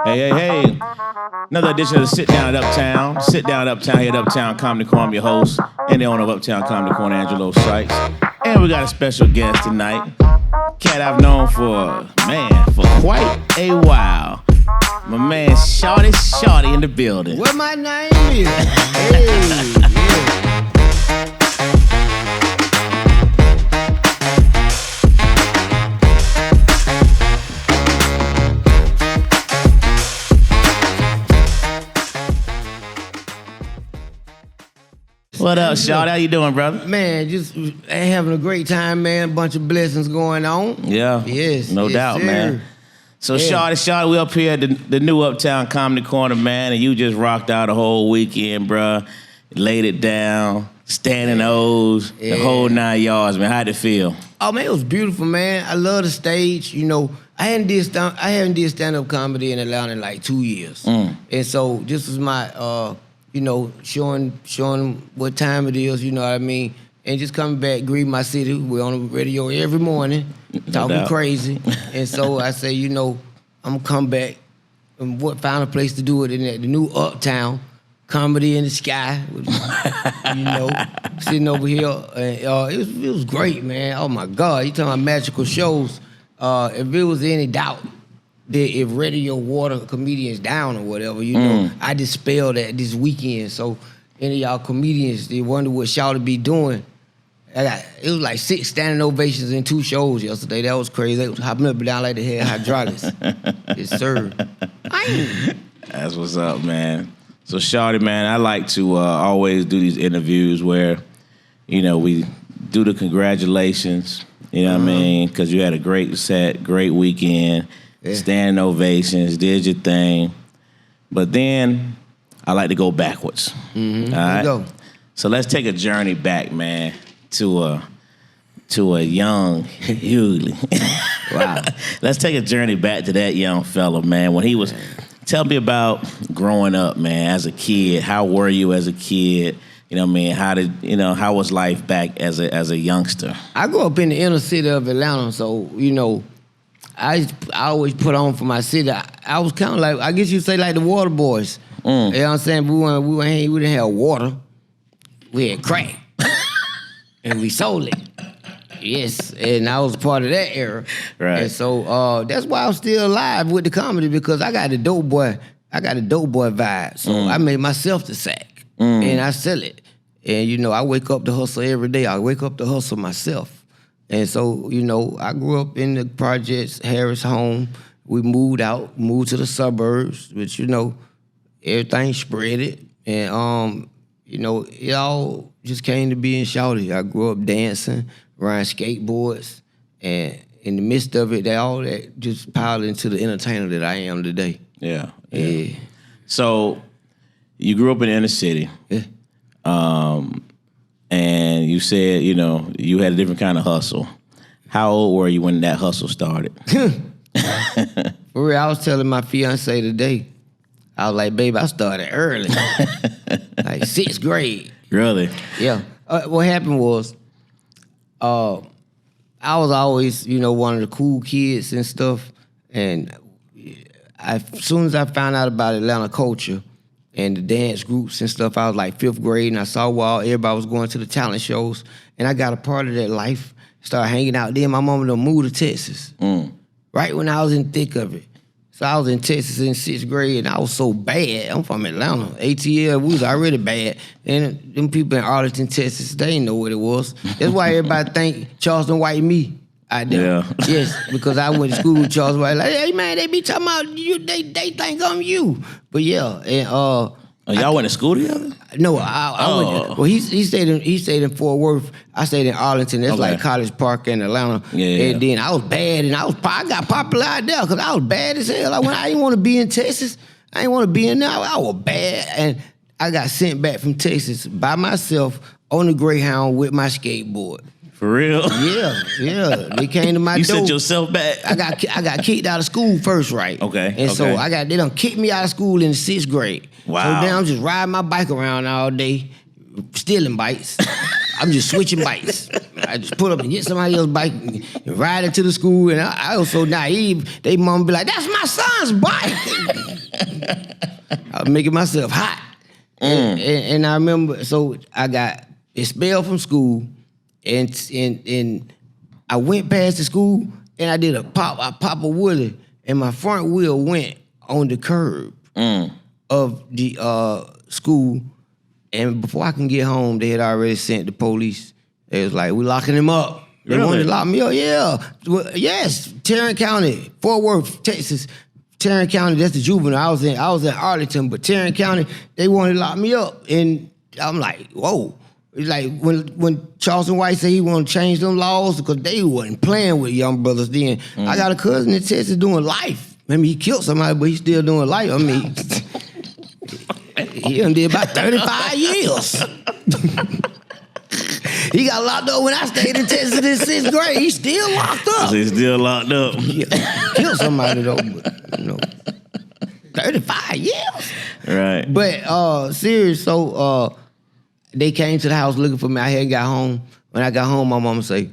Hey, hey, hey. Another edition of the Sit Down at Uptown. Sit Down at Uptown here at Uptown Comedy Corner. I'm your host and the owner of Uptown Comedy Corner, Angelo Streetz. And we got a special guest tonight. Cat I've known for quite a while. My man Shawty Shawty in the building. What my name is? Hey, yeah. What up, Shawty? How you doing, brother? Man, just having a great time, man. Bunch of blessings going on. Yeah. Yes. No doubt, sir. man. So, yeah. Shawty, we up here at the new Uptown Comedy Corner, man, and you just rocked out a whole weekend, bruh. Laid it down, standing O's, the whole 9 yards, man. How'd it feel? Oh, man, it was beautiful, man. I love the stage. You know, I hadn't did stand-up comedy in Atlanta in like 2 years. And so this was my, showing what time it is, you know what I mean? And just coming back, greet my city. We're on the radio every morning, talking crazy. And so I say, I'm gonna come back and find a place to do it in the new Uptown Comedy in the Sky. Sitting over here. And, it was great, man. Oh my God, you talking about magical shows. If it was any doubt that if radio water comedians down or whatever, I dispelled that this weekend. So any of y'all comedians, they wonder what Shawty be doing. It was like 6 standing ovations in 2 shows yesterday. That was crazy. They was hopping up and down like they had hydraulics. Yes, sir. That's what's up, man. So, Shawty, man, I like to always do these interviews where, we do the congratulations, you know what I mean? Because you had a great set, great weekend, standing ovations, did your thing. But then I like to go backwards. All right? Go. So let's take a journey back, man, to a young Hughley. Wow. Let's take a journey back to that young fella, man. When he was, tell me about growing up, man, as a kid. How were you as a kid? You know what I mean? How was life back as a youngster? I grew up in the inner city of Atlanta, so, I always put on for my city. I was kind of like, I guess you'd say like the water boys. You know what I'm saying? We didn't have water. We had crack. And we sold it. Yes, and I was part of that era. Right. And so that's why I'm still alive with the comedy, because I got a dope boy vibe. So I made myself the sack. And I sell it. And I wake up to hustle every day. I wake up to hustle myself. And so, I grew up in the projects, Harris home. We moved to the suburbs, which, everything spread it. And it all just came to being Shawty. I grew up dancing, riding skateboards, and in the midst of it, all that just piled into the entertainer that I am today. Yeah. So you grew up in the inner city. Yeah. And you said, you had a different kind of hustle. How old were you when that hustle started? For real, I was telling my fiance today, I was like, babe, I started early. Like 6th grade. Really? Yeah. What happened was, I was always, one of the cool kids and stuff. And as soon as I found out about Atlanta culture and the dance groups and stuff, I was like 5th grade, and I saw while everybody was going to the talent shows, and I got a part of that life. Started hanging out. Then my mama done moved to Texas. Right when I was in the thick of it. So I was in Texas in 6th grade, and I was so bad. I'm from Atlanta. ATL, we was already bad. And them people in Arlington, Texas, they didn't know what it was. That's why everybody think Charleston White me out there. Yeah. Yes, because I went to school with Charles White. Like, hey, man, they be talking about you. They think I'm you. But yeah, and y'all went to school together? No, I went. Well, he stayed in Fort Worth. I stayed in Arlington. That's like College Park in Atlanta. Yeah. And then I was bad, and I got popular out there because I was bad as hell. Like when I didn't want to be in Texas, I didn't want to be in there. I was bad, and I got sent back from Texas by myself on the Greyhound with my skateboard. For real? Yeah. They came to my door. You sent yourself back? I got kicked out of school first, right? Okay. And so they done kicked me out of school in the 6th grade. Wow. So now I'm just riding my bike around all day, stealing bikes. I'm just switching bikes. I just pull up and get somebody else's bike and ride it to the school. And I was so naive. They mom be like, "That's my son's bike." I was making myself hot. And I remember, so I got expelled from school, and I went past the school and I did I pop a wheelie, and my front wheel went on the curb of the school. And before I can get home, they had already sent the police. They was like, "We locking him up." They wanted to lock me up. Yeah. Well, yes. Tarrant County, Fort Worth, Texas. Tarrant County, that's the juvenile. I was in Arlington, but Tarrant County, they wanted to lock me up. And I'm like, whoa. It's like when Charleston White said he wanted to change them laws because they wasn't playing with young brothers then. I got a cousin in Texas doing life. I mean, he killed somebody, but he's still doing life. I mean, he done did about 35 years. He got locked up when I stayed in Texas in 6th grade. He's still locked up. He's still locked up. Killed somebody though, but 35 years. Right. But serious, so they came to the house looking for me. I hadn't got home. When I got home, my mama say,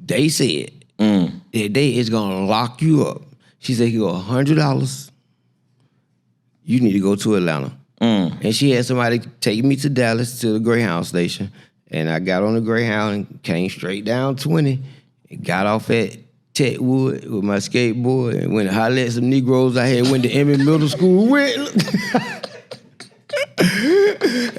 "They said that they is gonna lock you up." She said, "You got $100. You need to go to Atlanta." And she had somebody take me to Dallas to the Greyhound station. And I got on the Greyhound and came straight down 20 and got off at Techwood with my skateboard and went to holler at some Negroes I had went to Emmett Middle School with.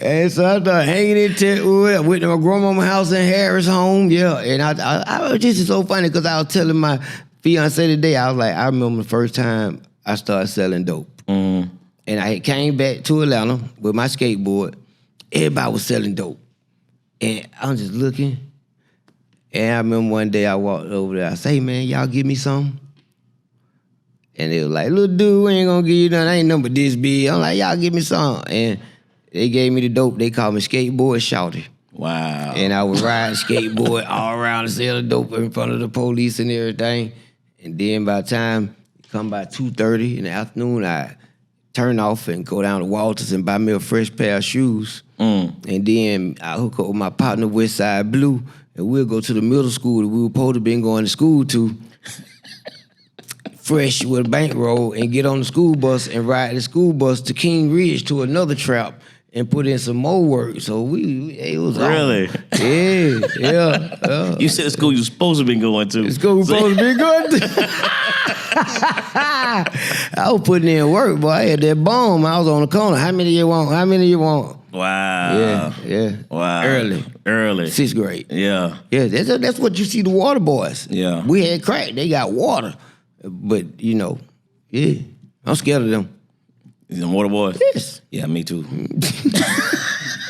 And so I started hanging in Techwood. I went to my grandmama's house in Harris home. Yeah, and I was just so funny because I was telling my fiance today, I was like, I remember the first time I started selling dope. And I came back to Atlanta with my skateboard. Everybody was selling dope. And I'm just looking. And I remember one day I walked over there. I say, "Hey, man, y'all give me some?" And they was like, "Little dude, we ain't gonna give you nothing. I ain't nothing but this big." I'm like, "Y'all give me some." And they gave me the dope. They called me Skateboard Shawty. Wow. And I was riding skateboard all around and selling dope in front of the police and everything. And then by the time it come by 2:30 in the afternoon, I turn off and go down to Walters and buy me a fresh pair of shoes. And then I hook up with my partner, Westside Blue, and we'll go to the middle school that we were supposed to be going to school to, fresh with a bankroll, and get on the school bus and ride the school bus to King Ridge to another trap and put in some more work. So it was really? Yeah. You said the school you supposed to be going to. The school supposed to be going to. I was putting in work, boy. I had that bomb. I was on the corner. How many you want? How many you want? Wow. Yeah. Wow. Early. 6th grade. Yeah. Yeah, that's what you see the water boys. Yeah. We had crack. They got water. But, I'm scared of them. The water boys? Yes. Yeah, me too.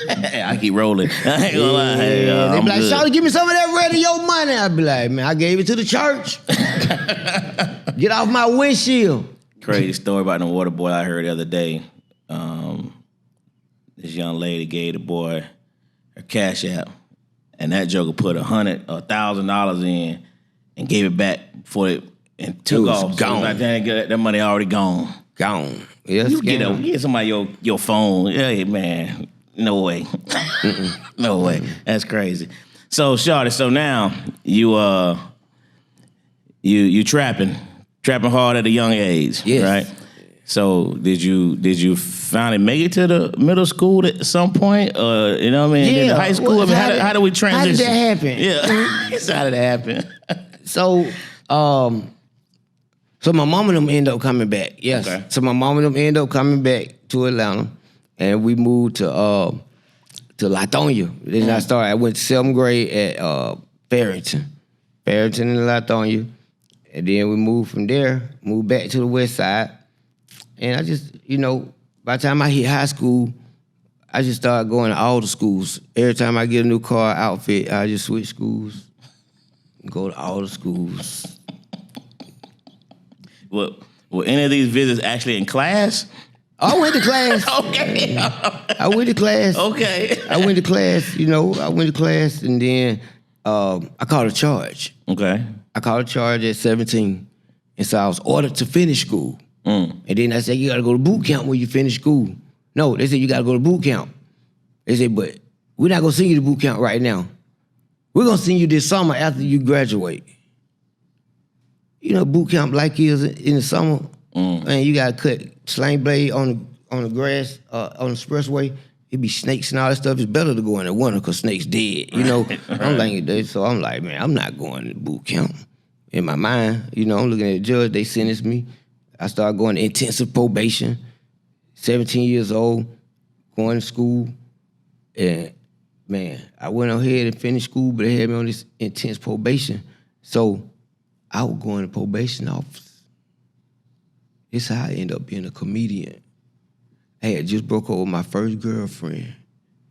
I keep rolling. I ain't gonna lie. They be like, "Shawty, give me some of that radio money." I be like, "Man, I gave it to the church." Get off my windshield. Crazy story about the water boy I heard the other day. This young lady gave the boy her cash app, and that joker put $1,000 in and gave it back for it and took off. Gone. So that money already gone. Gone. Yes, You get somebody your phone. Hey man, no way, no way. That's crazy. So Shawty, so now you trapping hard at a young age, yes. right? So did you finally make it to the middle school at some point? You know what I mean? Yeah. The high school. Well, how did we transition? How did that happen? Yeah, how did that happen? So my mom and them end up coming back. Yes. Okay. So my mom and them end up coming back to Atlanta, and we moved to Lithonia. Then I went to 7th grade at Farrington and Lithonia, and then we moved from there, moved back to the West Side, and I just, by the time I hit high school, I just started going to all the schools. Every time I get a new car outfit, I just switch schools, go to all the schools. Were any of these visits actually in class? I went to class. Okay. I went to class. Okay. I went to class, and then I caught a charge. Okay. I caught a charge at 17. And so I was ordered to finish school. And then I said, "You got to go to boot camp when you finish school." No, they said, "You got to go to boot camp." They said, "But we're not gonna send you to boot camp right now. We're gonna send you this summer after you graduate. You know, boot camp like is in the summer, and you gotta cut sling blade on the grass, on the expressway. It be snakes and all that stuff. It's better to go in the winter because snakes dead. You know, I'm like, so I'm like, man, I'm not going to boot camp. In my mind, you know, I'm looking at the judge. They sentenced me. I started going to intensive probation. 17 years old, going to school, and man, I went ahead and finished school, but they had me on this intense probation. So I was going to probation office. This is how I ended up being a comedian. I had just broke up with my first girlfriend,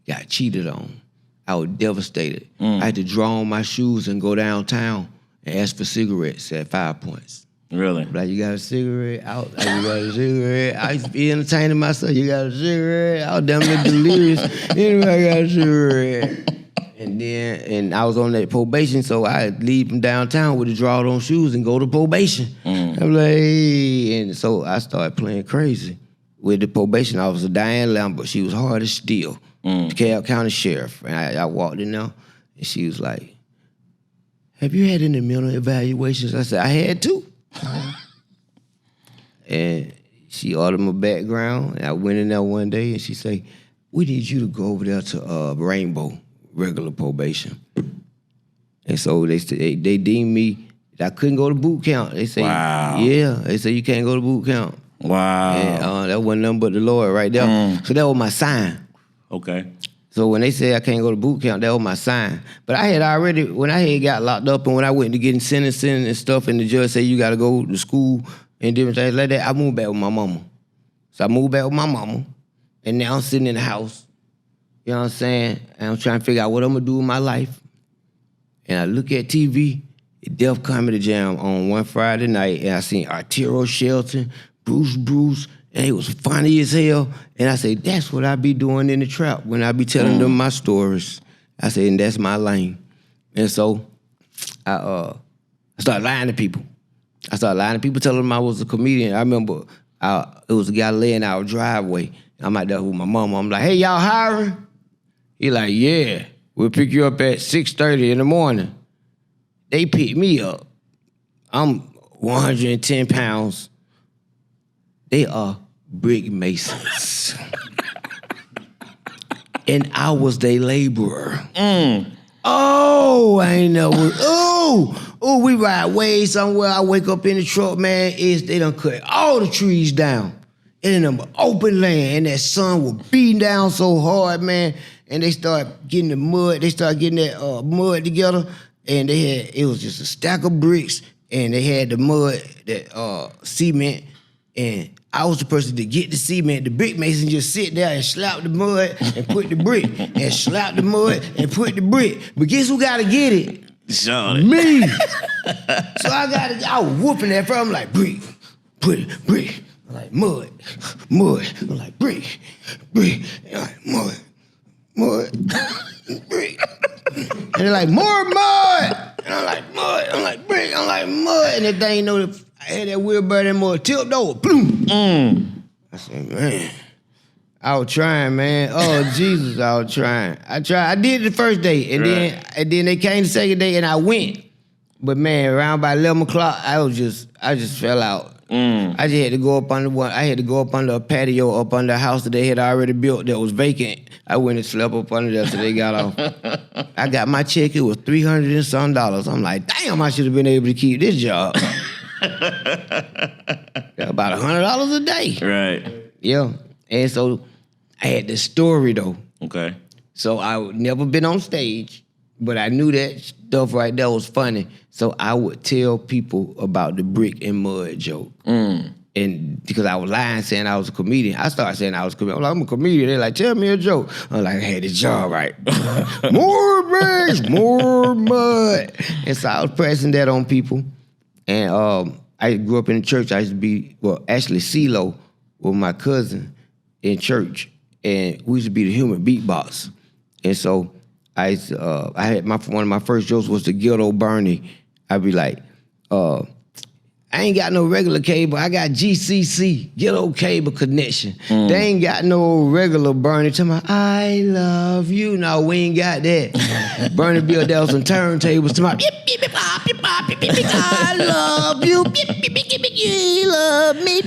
got cheated on. I was devastated. I had to draw on my shoes and go downtown and ask for cigarettes at 5 Points. Really? Like, you got a cigarette? Out. Like, you got a cigarette? I used to be entertaining myself. You got a cigarette? I was damn near delirious. Anyway, I got a cigarette. And I was on that probation, so I'd leave from downtown with the drawed on shoes and go to probation. I'm like, hey. And so I started playing crazy with the probation officer, Diane Lambert. She was hard as steel, the DeKalb County Sheriff. And I walked in there, and she was like, have you had any mental evaluations? I said, I had two. And she ordered my background, and I went in there one day, and she said, we need you to go over there to Rainbow, regular probation. And so they deemed me, I couldn't go to boot camp. They say, wow. Yeah, they say you can't go to boot camp. Wow. And that wasn't nothing but the Lord right there. So that was my sign. Okay. So when they said I can't go to boot camp, that was my sign. But I had already, when I had got locked up and when I went to getting sentenced and stuff, and the judge said you got to go to school and different things like that, I moved back with my mama. So I moved back with my mama, and now I'm sitting in the house, you know what I'm saying? And I'm trying to figure out what I'm going to do with my life. And I look at TV, Def Comedy Jam on one Friday night, and I seen Arturo Shelton, Bruce, and it was funny as hell. And I say, that's what I be doing in the trap when I be telling them my stories. I say, and that's my lane. And so I started lying to people. Telling them I was a comedian. I remember it was a guy laying out a driveway. I'm out there with my mama. I'm like, hey, y'all hiring? He like, yeah, we'll pick you up at 6:30 in the morning. They picked me up. I'm 110 pounds. They are brick masons. And I was their laborer. Oh, I ain't know. We ride way somewhere. I wake up in the truck, man. They done cut all the trees down. And in them open land, and that sun was beating down so hard, man. And they started getting the mud. They started getting that mud together. And it was just a stack of bricks. And they had the mud, that cement. And I was the person to get the cement. The brick mason just sit there and slap the mud and put the brick. And slap the mud and put the brick. But guess who got to get it? Shawty. Me. So I was whooping that first. I'm like, brick, put it, brick. I'm like, mud. I'm like, brick. I'm like, mud, brick. And they're like, more mud. And I'm like, mud. I'm like, brick. I'm like, mud. And that thing, I had that wheelbarrow and mud tipped over. Boom. I said, man, I was trying, man. Oh, Jesus, I was trying. I did it the first day, and then they came the second day, and I went. But man, around by 11 o'clock, I just fell out. I just had to go up under one. I had to go up under a patio up under a house that they had already built that was vacant. I went and slept up under there till they got off. I got my check. It was $300 and some. I'm like, damn, I should have been able to keep this job. About $100 a day. Right. Yeah. And so I had this story though. Okay. So I would never been on stage, but I knew that stuff right there was funny. So I would tell people about the brick and mud joke. And because I was lying saying I was a comedian, I started saying I was a comedian. I'm like, I'm a comedian. They're like, tell me a joke. I'm like, I had this job right. More bricks, more mud. And so I was pressing that on people. And I grew up in the church. I used to be, actually CeeLo with my cousin in church. And we used to be the human beatbox. And so I had one of my first jokes was the ghetto Bernie. I'd be like, I ain't got no regular cable. I got GCC, ghetto cable connection. They ain't got no regular Bernie. Tell me, I love you. No, we ain't got that. Bernie Bill, there was some turntables. To my, I love you. You love me.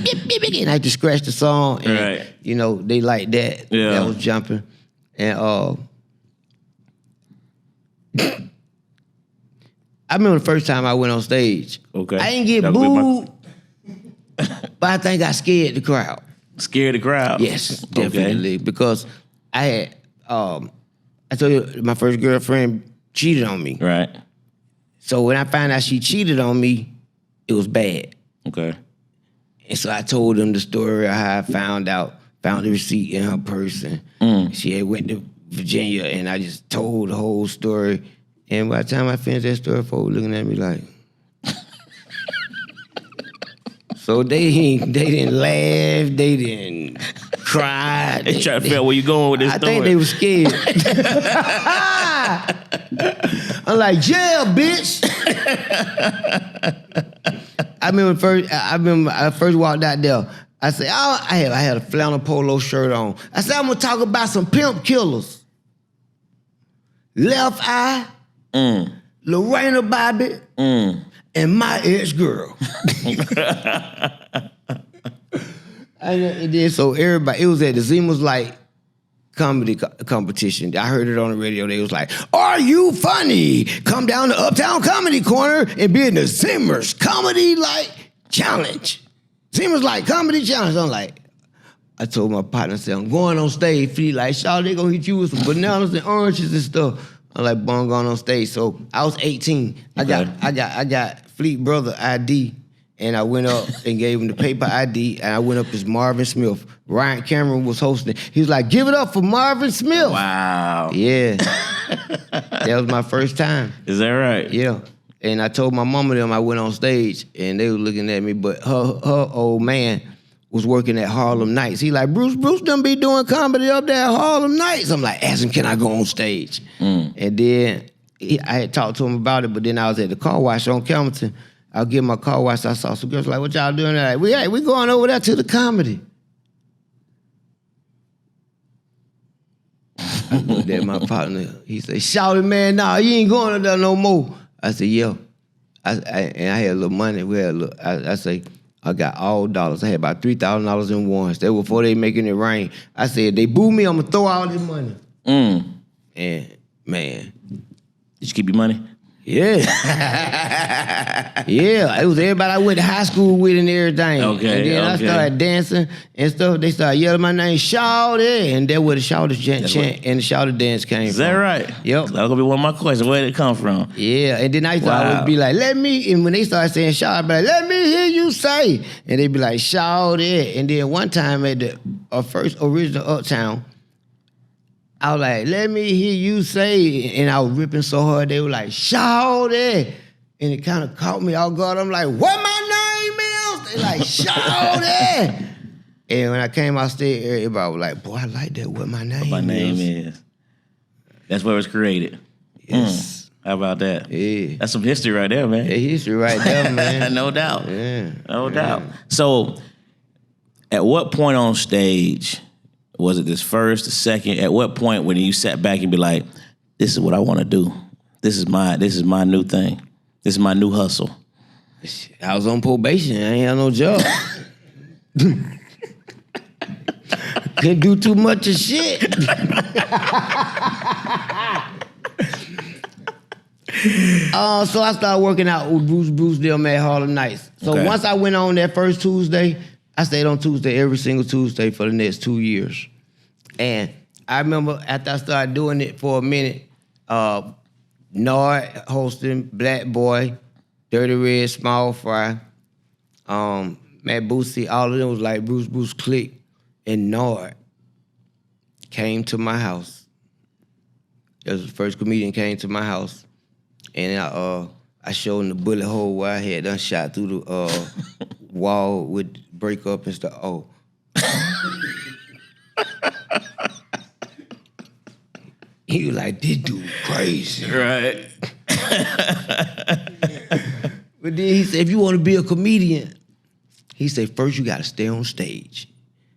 And I just scratch the song. And, you know, they like that. Yeah. That was jumping. And I remember the first time I went on stage. Okay. I didn't get booed, but I think I scared the crowd. Scared the crowd? Yes, definitely. Okay. Because I had, I told you, my first girlfriend cheated on me. Right. So when I found out she cheated on me, it was bad. Okay. And so I told them the story of how I found the receipt in her purse. And she had went to Virginia, and I just told the whole story. And by the time I finished that story, folks were looking at me like. So they didn't laugh, they didn't cry. They tried to figure out where you going with this story. I think they were scared. I'm like, jail, bitch. I remember I first walked out there. I said, I had a flannel polo shirt on. I said, I'm gonna talk about some pimp killers. Left Eye. Lorena Bobby, and my ex-girl. And then so everybody, it was at the Zima's Light comedy competition. I heard it on the radio. They was like, "Are you funny? Come down to Uptown Comedy Corner and be in the Zimmer's Comedy Light Challenge." Zimmer's Light Comedy Challenge. I'm like, I told my partner, I said, I'm going on stage. Fleet like, Shawty, they gonna hit you with some bananas and oranges and stuff. I'm like, boom, going on stage. So I was 18. Okay. I got Fleet brother ID, and I went up and gave him the paper ID, and I went up as Marvin Smith. Ryan Cameron was hosting. He was like, give it up for Marvin Smith. Wow. Yeah. That was my first time. Is that right? Yeah. And I told my mama them I went on stage, and they were looking at me, but her old man was working at Harlem Nights. He like, Bruce done be doing comedy up there at Harlem Nights. I'm like, ask him, can I go on stage? And then I had talked to him about it, but then I was at the car wash on Campbellton. I'll get my car wash. I saw some girls like, what y'all doing? They're like, we going over there to the comedy. I looked at my partner. He said, Shawty, man, nah, you ain't going over there no more. I said, yeah. And I had a little money. We had a little, I say, I got all dollars. I had about $3,000 in ones. That was before they making it rain. I said, they boo me, I'm gonna throw all this money. And man. Did you keep your money? Yeah. Yeah, it was everybody I went to high school with and everything. Okay, and then I started dancing and stuff. They started yelling my name, Shawty. And that's where the Shawty chant and the Shawty dance came from. Is that right? Yep. That's gonna be one of my questions. Where did it come from? Yeah, and then I used to always be like, and when they started saying Shawty, I'd be like, let me hear you say. And they'd be like, Shawty. And then one time at the first original Uptown, I was like, let me hear you say, and I was ripping so hard, they were like, Shawty. And it kind of caught me off guard. I'm like, what my name is? They like, Shawty. And when I came out stage, everybody was like, boy, I like that, what my name is. What my name is. That's where it was created. Yes. How about that? Yeah. That's some history right there, man. Yeah, history right there, man. No doubt. Yeah. No doubt. So, at what point on stage, was it this first, the second? At what point when you sat back and be like, this is what I want to do. This is my new thing. This is my new hustle. I was on probation. I ain't had no job. Couldn't do too much of shit. So I started working out with Bruce them at Harlem Nights. So once I went on that first Tuesday, I stayed on Tuesday every single Tuesday for the next 2 years. And I remember after I started doing it for a minute, Nard hosting, Black Boy, Dirty Red, Small Fry, Matt Boosie, all of them was like Bruce Click, and Nard came to my house. It was the first comedian came to my house, and I showed him the bullet hole where I had done shot through the wall with break up and stuff. Oh. He was like, this dude crazy. Right. But then he said, if you want to be a comedian, he said, first you got to stay on stage.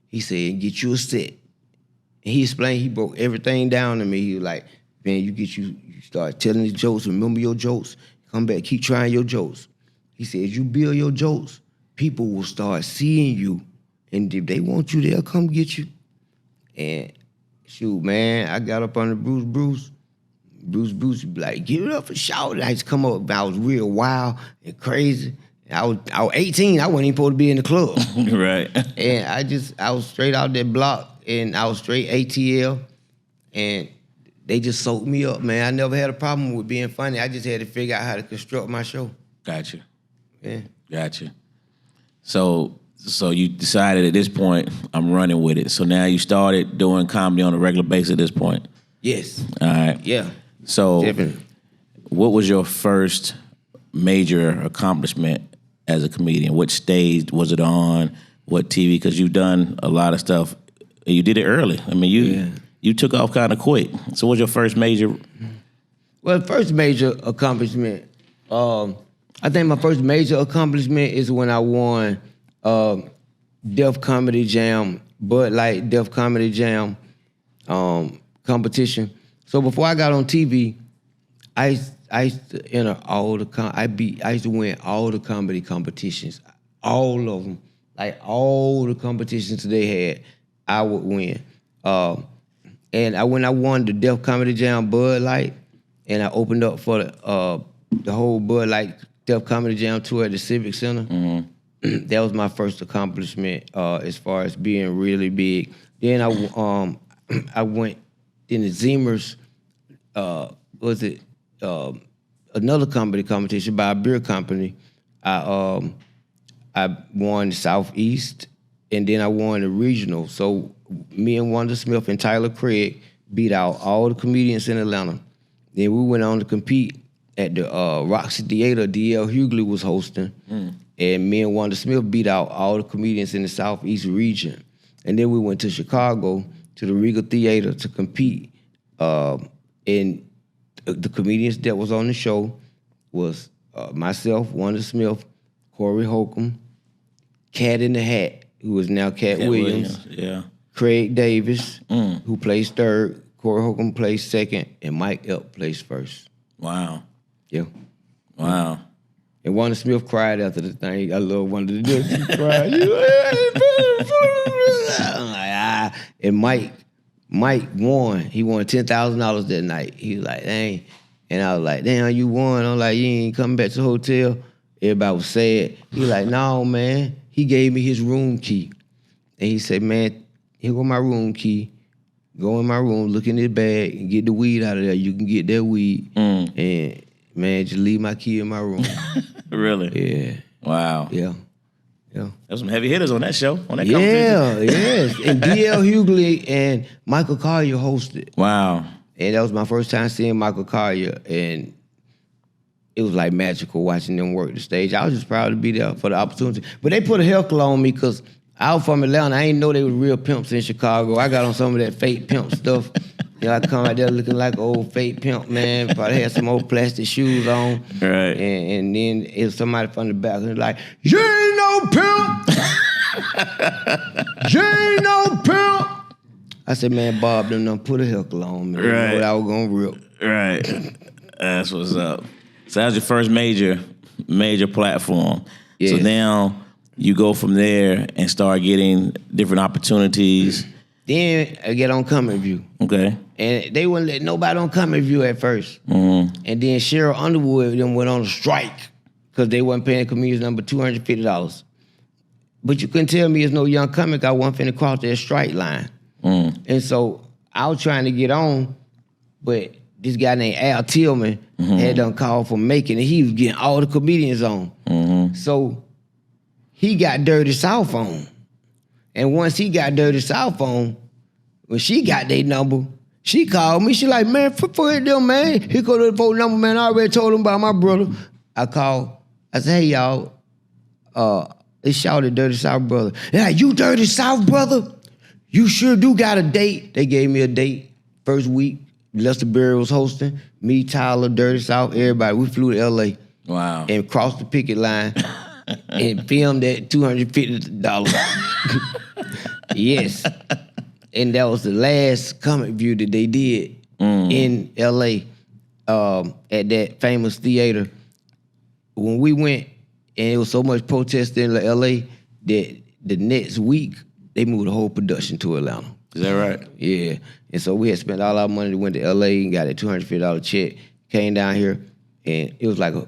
He said, get you a set. And he explained, he broke everything down to me. He was like, man, you start telling the jokes, remember your jokes, come back, keep trying your jokes. He said, as you build your jokes, people will start seeing you. And if they want you, they'll come get you. And shoot, man, I got up under Bruce. Bruce would be like, give it up for Shawty. I used to come up, I was real wild and crazy. I was 18, I wasn't even supposed to be in the club. Right. And I was straight out that block, and I was straight ATL, and they just soaked me up, man. I never had a problem with being funny. I just had to figure out how to construct my show. Gotcha. Yeah. Gotcha. So you decided at this point, I'm running with it. So now you started doing comedy on a regular basis at this point? Yes. All right. Yeah. So definitely. What was your first major accomplishment as a comedian? What stage was it on? What TV? Because you've done a lot of stuff. You did it early. I mean, you took off kind of quick. So what's your first major? Well, first major accomplishment, I think my first major accomplishment is when I won Def Comedy Jam, Bud Light Def Comedy Jam competition. So before I got on TV, I used to enter all the I used to win all the comedy competitions, all of them, like all the competitions they had, I would win. And when I won the Def Comedy Jam Bud Light, and I opened up for the whole Bud Light Def Comedy Jam tour at the Civic Center. Mm-hmm. That was my first accomplishment as far as being really big. Then I went in the Zimmer's, another comedy competition by a beer company. I won the Southeast, and then I won the regional. So me and Wanda Smith and Tyler Craig beat out all the comedians in Atlanta. Then we went on to compete at the Roxy Theater. D.L. Hughley was hosting. And me and Wanda Smith beat out all the comedians in the Southeast region. And then we went to Chicago to the Regal Theater to compete. And the comedians that was on the show was myself, Wanda Smith, Corey Holcomb, Cat in the Hat, who is now Cat Williams. Yeah. Craig Davis, who plays third, Corey Holcomb plays second, and Mike Epps plays first. Wow. Yeah. Wow. And Wanda Smith cried after the thing. I love Wanda to do it. She cried. I'm like, ah. And Mike won. He won $10,000 that night. He was like, dang. And I was like, damn, you won. I'm like, you ain't coming back to the hotel. Everybody was sad. He was like, no, man. He gave me his room key. And he said, man, here go my room key. Go in my room, look in this bag, and get the weed out of there. You can get that weed. And, man, just leave my key in my room. Really? Yeah. Wow. Yeah. There's some heavy hitters on that show, on that competition. Yes. And D.L. Hughley and Michael Collier hosted. Wow. And that was my first time seeing Michael Collier, and it was like magical watching them work the stage. I was just proud to be there for the opportunity. But they put a heckle on me because I was from Atlanta. I didn't know they were real pimps in Chicago. I got on some of that fake pimp stuff. You know, I come out there looking like an old fake pimp, man. Probably had some old plastic shoes on. Right. And then it was somebody from the back and like, you ain't no pimp! You ain't no pimp! I said, man, Bob, done put a heckle on me. Right. You know what I was gonna rip. Right. That's what's up. So that was your first major platform. Yes. So now you go from there and start getting different opportunities. Then I get on ComicView. Okay. And they wouldn't let nobody on ComicView at first. And then Cheryl Underwood them went on a strike because they wasn't paying comedians number $250. But you couldn't tell me as no young comic I wasn't finna cross that strike line. And so I was trying to get on, but this guy named Al Tillman had done called for making, and he was getting all the comedians on. So he got Dirty South on. And once he got Dirty South on, when she got their number, she called me. She like, man, forget them, man. He go to the phone number, man. I already told him about my brother. I called. I said, hey, y'all, it's Shawty Dirty South brother. Yeah, you Dirty South brother? You sure do got a date. They gave me a date. First week, Lester Berry was hosting. Me, Tyler, Dirty South, everybody. We flew to L.A. Wow. and crossed the picket line and filmed at $250. Yes. And that was the last ComicView that they did in L.A. At that famous theater. When we went, and it was so much protest in L.A. that the next week, they moved the whole production to Atlanta. Is that right? Yeah. And so we had spent all our money, went to L.A. and got a $250 check, came down here, and it was like a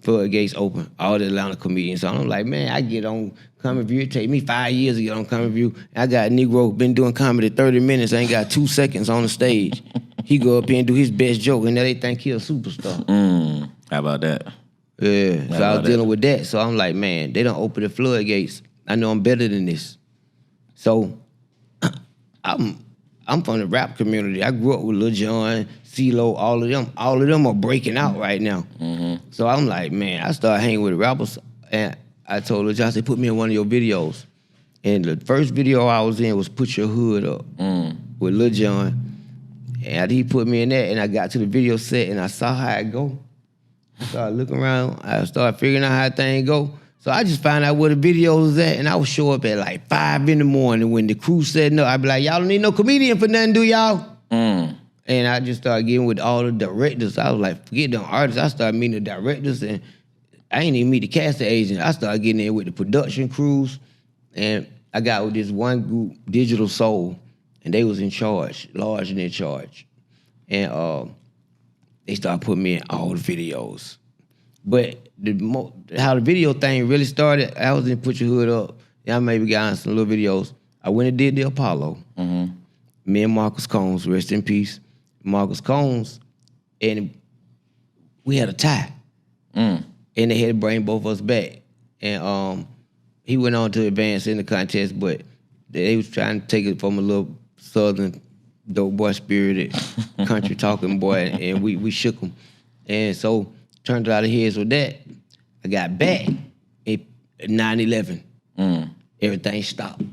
floodgates open, all the Atlanta comedians. So I'm like, man, I get on ComicView. It take me 5 years to get on ComicView. I got a Negro, been doing comedy 30 minutes, ain't got 2 seconds on the stage. He go up here and do his best joke, and now they think he a superstar. How about that? Yeah, so I was dealing with that. So I'm like, man, they don't open the floodgates. I know I'm better than this. So I'm from the rap community. I grew up with Lil Jon, CeeLo, all of them. All of them are breaking out right now. So I'm like, man, I started hanging with rappers, and I told Lil Jon, I said, put me in one of your videos. And the first video I was in was Put Your Hood Up with Lil Jon. And he put me in that, and I got to the video set, and I saw how it go. I started looking around. I started figuring out how things go. So I just found out where the video was at, and I would show up at like 5 in the morning when the crew said no. I'd be like, y'all don't need no comedian for nothing, do y'all? And I just started getting with all the directors. I was like, forget them artists. I started meeting the directors, and I ain't even meet the casting agent. I started getting in with the production crews, and I got with this one group, Digital Soul, and they was in charge, large and in charge. And they started putting me in all the videos. But how the video thing really started, I was in Put Your Hood Up. I maybe got on some little videos. I went and did the Apollo. Me and Marcus Combs, rest in peace. Marcus Combs, and we had a tie. And they had to bring both of us back. And he went on to advance in the contest, but they was trying to take it from a little southern dope boy spirited country talking boy, and we shook him. And so turned out of heads with that. I got back at 9/11. Everything stopped.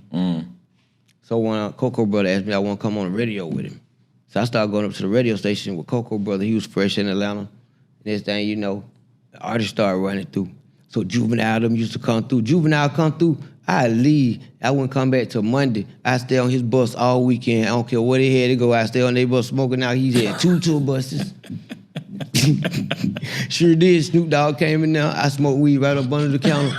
So when Coco Brother asked me, I want to come on the radio with him. So I started going up to the radio station with Coco Brother. He was fresh in Atlanta. Next thing you know, the artists started running through. So Juvenile them used to come through. Juvenile come through, I'd leave. I wouldn't come back till Monday. I'd stay on his bus all weekend. I don't care where they had to go. I'd stay on their bus smoking out. He had 2 tour buses. Sure did. Snoop Dogg came in there. I smoked weed right up under the counter.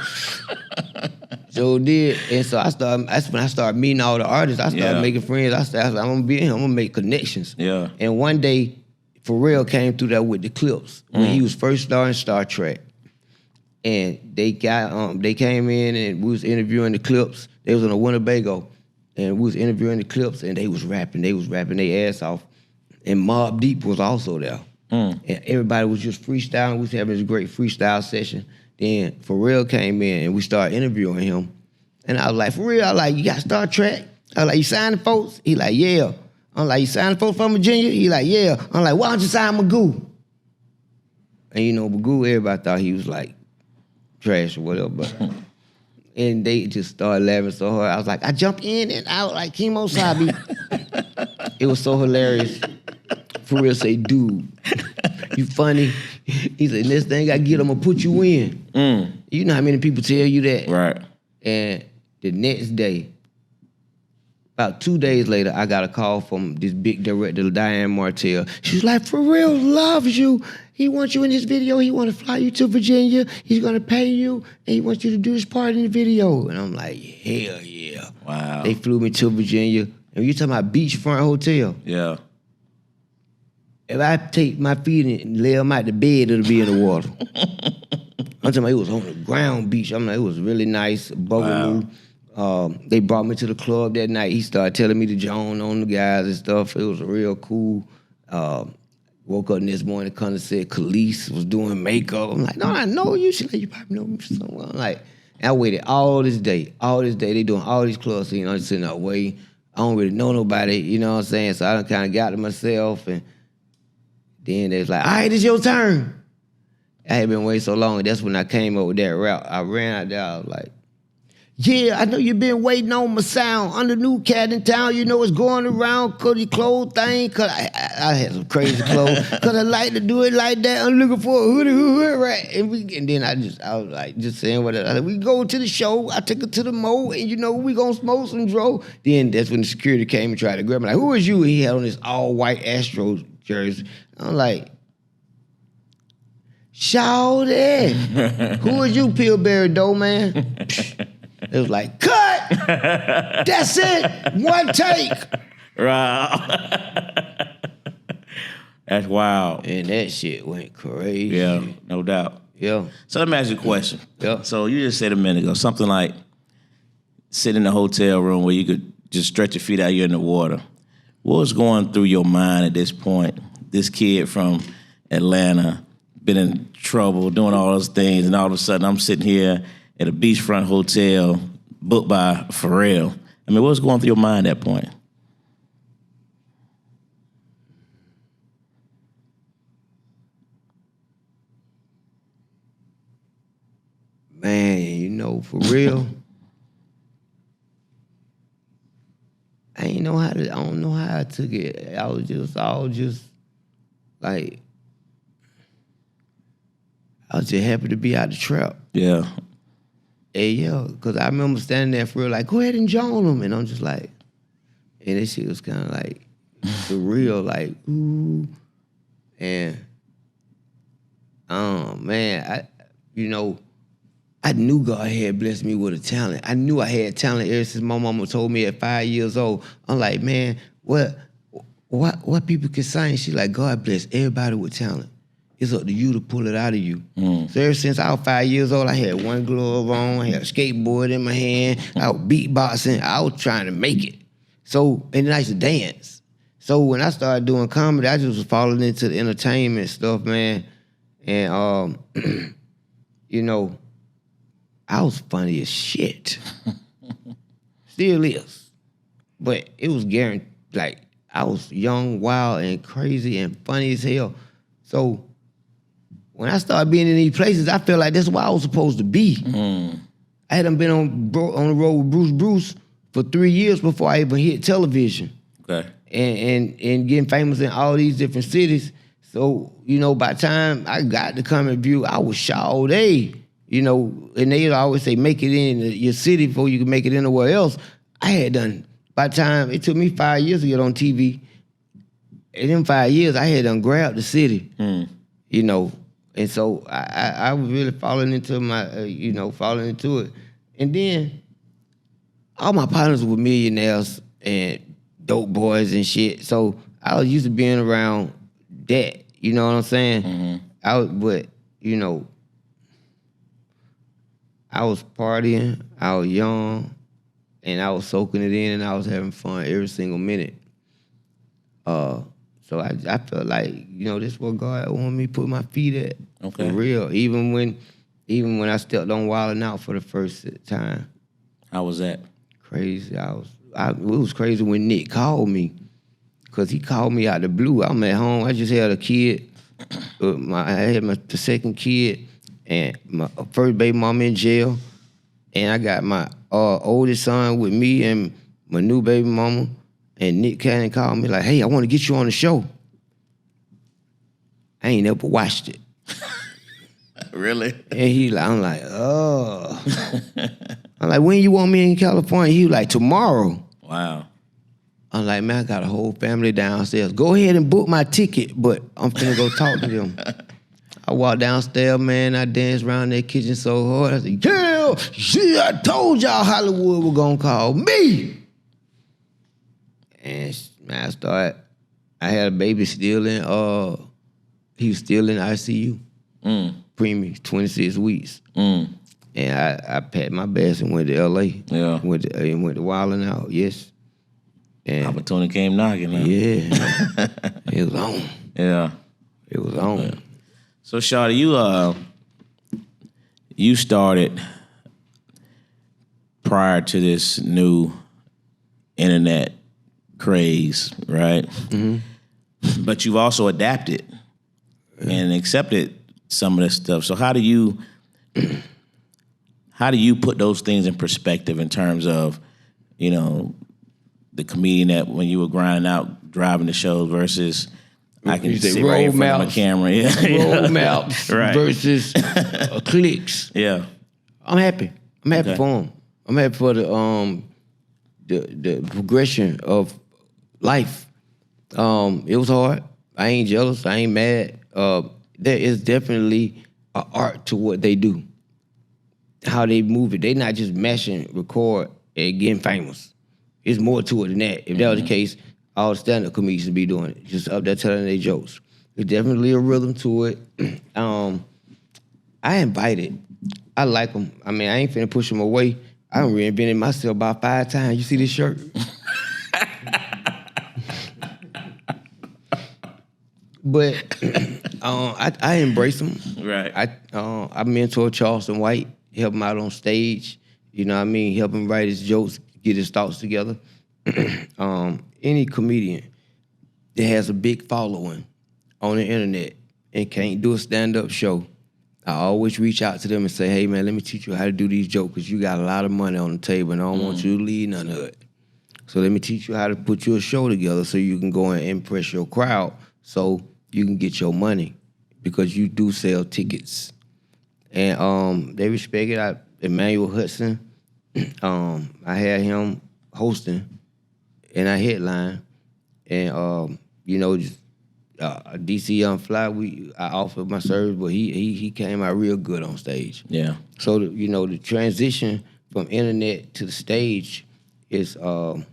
So did. And so that's when I started meeting all the artists. I started making friends. I said, I'm gonna be in here. I'm gonna make connections. Yeah. And one day, Pharrell came through there with the Clips when he was first starring Star Trek. And they came in and we was interviewing the Clips. They was on a Winnebago. And we was interviewing the Clips, and they was rapping. They was rapping their ass off. And Mobb Deep was also there. And everybody was just freestyling. We was having this great freestyle session. Then Pharrell came in, and we started interviewing him. And I was like, for real? I was like, you got Star Trek? I was like, you signing folks? He like, yeah. I'm like, you signing folks from Virginia? He like, yeah. I'm like, why don't you sign Magoo? And you know, Magoo, everybody thought he was like trash or whatever. But and they just started laughing so hard. I was like, I jumped in and out like Kimo Sabi. It was so hilarious. For real, say, dude, you funny. He said, next thing I get, I'm gonna put you in. You know how many people tell you that? Right. And the next day, about 2 days later, I got a call from this big director, Diane Martell. She's like, Pharrell loves you. He wants you in this video. He want to fly you to Virginia. He's gonna pay you, and he wants you to do this part in the video. And I'm like, hell yeah. Wow. They flew me to Virginia. And you're talking about beachfront hotel. Yeah. If I take my feet and lay them out the bed, it'll be in the water. I'm talking about it was on the ground beach. I'm like, it was really nice, bugaboo. Wow. They brought me to the club that night. He started telling me to join on the guys and stuff. It was real cool. Woke up this morning, kind of said Khalees was doing makeup. I'm like, no, I know you. She like, you probably know me from somewhere. I'm like, I waited all this day. They doing all these clubs, so, you know, I'm just sitting there waiting. I don't really know nobody, you know what I'm saying? So I done kind of got to myself, and then they was like, all right, it's your turn. I had been waiting so long, and that's when I came up with that rap. I ran out there, I was like, Yeah, I know you've been waiting on my sound. I'm the new cat in town. You know it's going around cause clothes thing. Cause I had some crazy clothes. Cause I like to do it like that. I'm looking for a hoodie, right? And then I was like just saying whatever. We go to the show. I took her to the mall, and you know we gonna smoke some dro. Then that's when the security came and tried to grab me. Like, who is you? He had on this all white Astros jersey. I'm like, Shawty, who is you, Pillsbury Dough man? It was like, cut! That's it! One take! Right. That's wild. And that shit went crazy. Yeah, no doubt. Yeah. So let me ask you a question. Yeah. So you just said a minute ago, something like sitting in a hotel room where you could just stretch your feet out, you're in the water. What was going through your mind at this point? This kid from Atlanta, been in trouble, doing all those things, and all of a sudden I'm sitting here at a beachfront hotel booked by Pharrell. I mean, what's going through your mind at that point? Man, you know, for real, I don't know how I took it. I was just like, I was just happy to be out the trap. Yeah. Hey, yeah, because I remember standing there for real, like, go ahead and join them. And I'm just like, and this shit was kind of like surreal, like, ooh. And, man, I knew God had blessed me with a talent. I knew I had talent ever since my mama told me at 5 years old. I'm like, man, what people can sing? She like, God bless everybody with talent. It's up to you to pull it out of you. So ever since I was 5 years old, I had one glove on, I had a skateboard in my hand, I was beatboxing, I was trying to make it. So, and then I used to dance. So when I started doing comedy, I just was falling into the entertainment stuff, man. And, you know, I was funny as shit. Still is. But it was guaranteed, like, I was young, wild, and crazy, and funny as hell. So when I started being in these places, I felt like that's where I was supposed to be. I hadn't been on the road with Bruce for 3 years before I even hit television. Okay. And getting famous in all these different cities. So, you know, by the time I got to ComicView, I was Shawty. You know, and they always say, make it in your city before you can make it anywhere else. I had done, by the time, it took me 5 years to get on TV. And in 5 years, I had done grabbed the city, you know. And so I was really falling into falling into it. And then all my partners were millionaires and dope boys and shit. So I was used to being around that, you know what I'm saying? But, you know, I was partying, I was young, and I was soaking it in, and I was having fun every single minute. So I felt like, you know, this is where God wanted me to put my feet at. Okay. For real. Even when I stepped on Wildin' Out for the first time. How was that? Crazy. It was crazy when Nick called me. Because he called me out the blue. I'm at home. I just had a kid. I had the second kid. And my first baby mama in jail. And I got my oldest son with me and my new baby mama. And Nick Cannon called me like, hey, I want to get you on the show. I ain't never watched it. Really? And I'm like, oh. I'm like, when you want me in California? He was like, tomorrow. Wow. I'm like, man, I got a whole family downstairs. Go ahead and book my ticket, but I'm finna go talk to them. I walked downstairs, man. I danced around that kitchen so hard. I said, yeah, I told y'all Hollywood was gonna call me. And man, I had a baby still in, he was still in ICU. Preemie, 26 weeks. And I packed my bags and went to LA. Yeah. Went to Wildin' Out, yes. And opportunity came knocking, huh? Yeah. It was on. Yeah. It was on. Yeah. So Shawty, you started prior to this new internet craze, right? But you've also adapted and accepted some of this stuff. So how do you how do you put those things in perspective in terms of, you know, the comedian that when you were grinding out, driving the shows versus I can sit right in front of my camera. Road maps right. versus clicks. Yeah. I'm happy. I'm happy for him. I'm happy for the progression of life. It was hard. I ain't jealous. I ain't mad. There is definitely an art to what they do. How they move it. They not just mashing, record, and getting famous. It's more to it than that. If that was the case, all the stand-up comedians would be doing it. Just up there telling their jokes. There's definitely a rhythm to it. I invite it. I like them. I mean, I ain't finna push them away. I done reinvented myself about 5 times. You see this shirt? But I embrace them. Right. I mentor Charleston White, help him out on stage. You know what I mean? Help him write his jokes, get his thoughts together. Any comedian that has a big following on the internet and can't do a stand-up show, I always reach out to them and say, hey, man, let me teach you how to do these jokes because you got a lot of money on the table and I don't want you to leave none of it. So let me teach you how to put your show together so you can go and impress your crowd so you can get your money because you do sell tickets. And they respect it. Emmanuel Hudson, I had him hosting and I headline. And, you know, just, DC Young Fly, I offered my service, but he came out real good on stage. Yeah. So, you know, the transition from internet to the stage is it's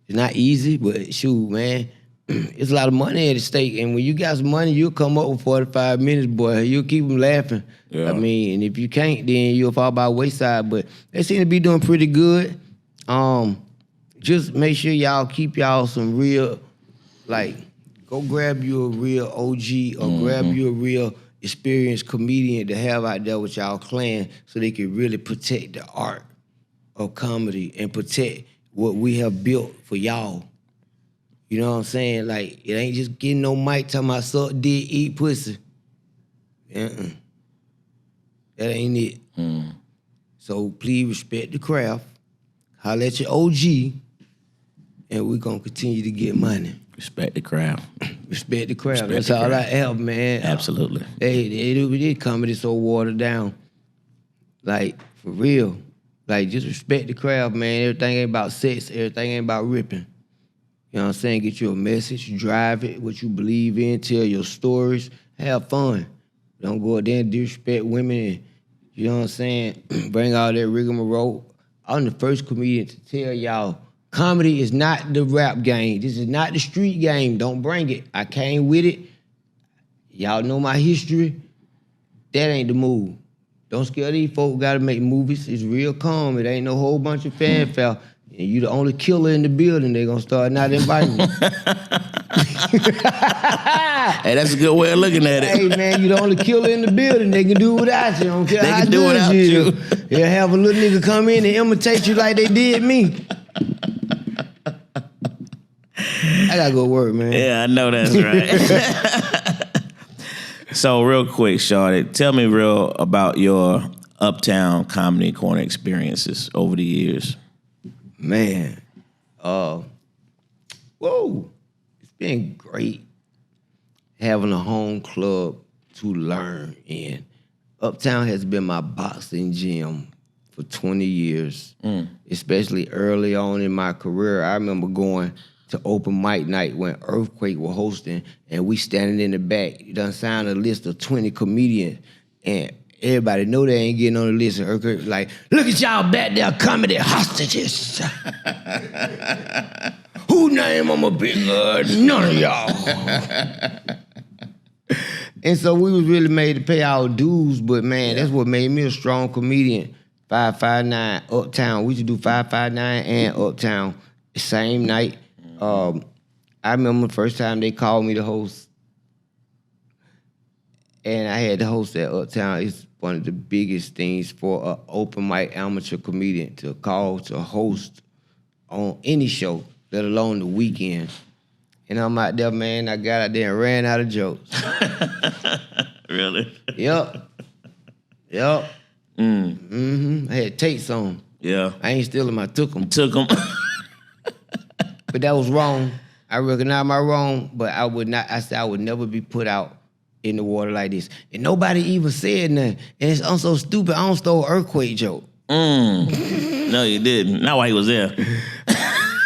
not easy, but shoot, man, it's a lot of money at stake. And when you got some money, you'll come up with 45 minutes, boy. You'll keep them laughing. Yeah. I mean, and if you can't, then you'll fall by the wayside. But they seem to be doing pretty good. Just make sure y'all keep y'all some real, like, go grab you a real OG or grab you a real experienced comedian to have out there with y'all clan so they can really protect the art of comedy and protect what we have built for y'all. You know what I'm saying? Like, it ain't just getting no mic talking about suck, dick, eat pussy. That ain't it. So please respect the craft. Holla at your OG, and we're gonna continue to get money. Respect the crowd. Respect the crowd. That's all I have, man. Absolutely. They comedy so watered down. Like, for real. Like, just respect the crowd, man. Everything ain't about sex. Everything ain't about ripping. You know what I'm saying? Get you a message, drive it, what you believe in, tell your stories, have fun. Don't go out there and disrespect women and, you know what I'm saying, bring all that rigmarole. I'm the first comedian to tell y'all, comedy is not the rap game. This is not the street game. Don't bring it. I came with it. Y'all know my history. That ain't the move. Don't scare these folks gotta make movies. It's real calm. It ain't no whole bunch of fanfare. And you the only killer in the building, they gonna start not inviting you. Hey, that's a good way of looking at it. Hey, man, you the only killer in the building. They can do without you. Don't care they how can do without you. They'll have a little nigga come in and imitate you like they did me. I gotta go work, man. Yeah, I know that's right. So real quick, Shawty, tell me real about your Uptown Comedy Corner experiences over the years. Man, it's been great having a home club to learn in. Uptown has been my boxing gym for 20 years, especially early on in my career. I remember going to open mic night when Earthquake was hosting, and we standing in the back. You done signed a list of 20 comedians, and everybody know they ain't getting on the list. And Earthquake like, look at y'all back there, comedy hostages. Who name I'm a big none of y'all. And so we was really made to pay our dues, but man, that's what made me a strong comedian. 559 Uptown. We used to do 559 and Uptown the same night. I remember the first time they called me to host, and I had to host at Uptown. It's one of the biggest things for an open mic amateur comedian to call to host on any show, let alone the weekend. And I'm out there, man, I got out there and ran out of jokes. Really? Yep. I had tapes on 'em. Yeah. I ain't stealing them, I took them. Took them. But that was wrong. I recognize my wrong, but I would not. I said I would never be put out in the water like this. And nobody even said nothing. And I'm so stupid, I don't stole earthquake joke. No, you didn't. Not while he was there.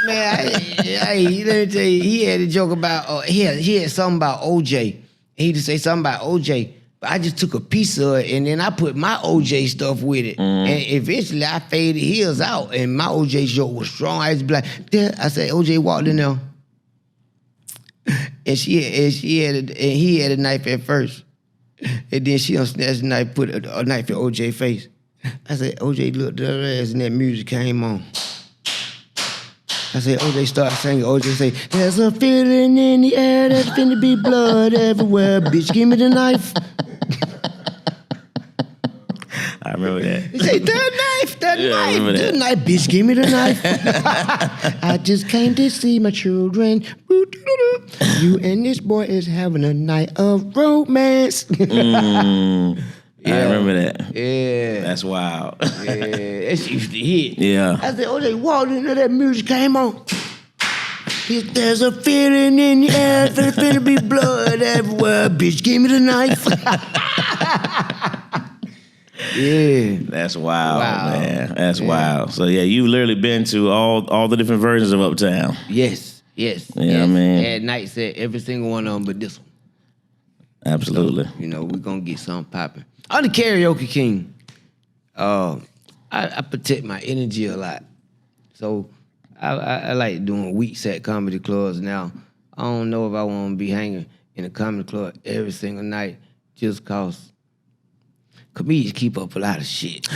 Man, let me tell you, he had a joke about, he had something about OJ. He just say something about OJ. But I just took a piece of it and then I put my OJ stuff with it. And eventually I faded his out and my OJ joke was strong. I just be like, yeah. I said, OJ walked in there. And he had a knife at first. And then she done snatched the knife, put a knife in OJ's face. I said, OJ looked at her ass and that music came on. I said, OJ started singing. OJ say, there's a feeling in the air that's finna be blood everywhere. Bitch, give me the knife. I remember that. He say, the knife, I remember that. the knife. Bitch, give me the knife. I just came to see my children. You and this boy is having a night of romance. I remember that. Yeah. That's wild. Yeah, that used to hit. Yeah. I said, OJ walked into that music came on. There's a feeling in the air, finna be blood everywhere. Bitch, give me the knife. Yeah. That's wild, man. That's wild. So yeah, you've literally been to all the different versions of Uptown. Yes. You know what I mean? Had nights at every single one of them, but this one. Absolutely. So, we're gonna get something popping. I'm the karaoke king. I protect my energy a lot. So I like doing weeks at comedy clubs now. I don't know if I want to be hanging in a comedy club every single night just cause comedians keep up a lot of shit.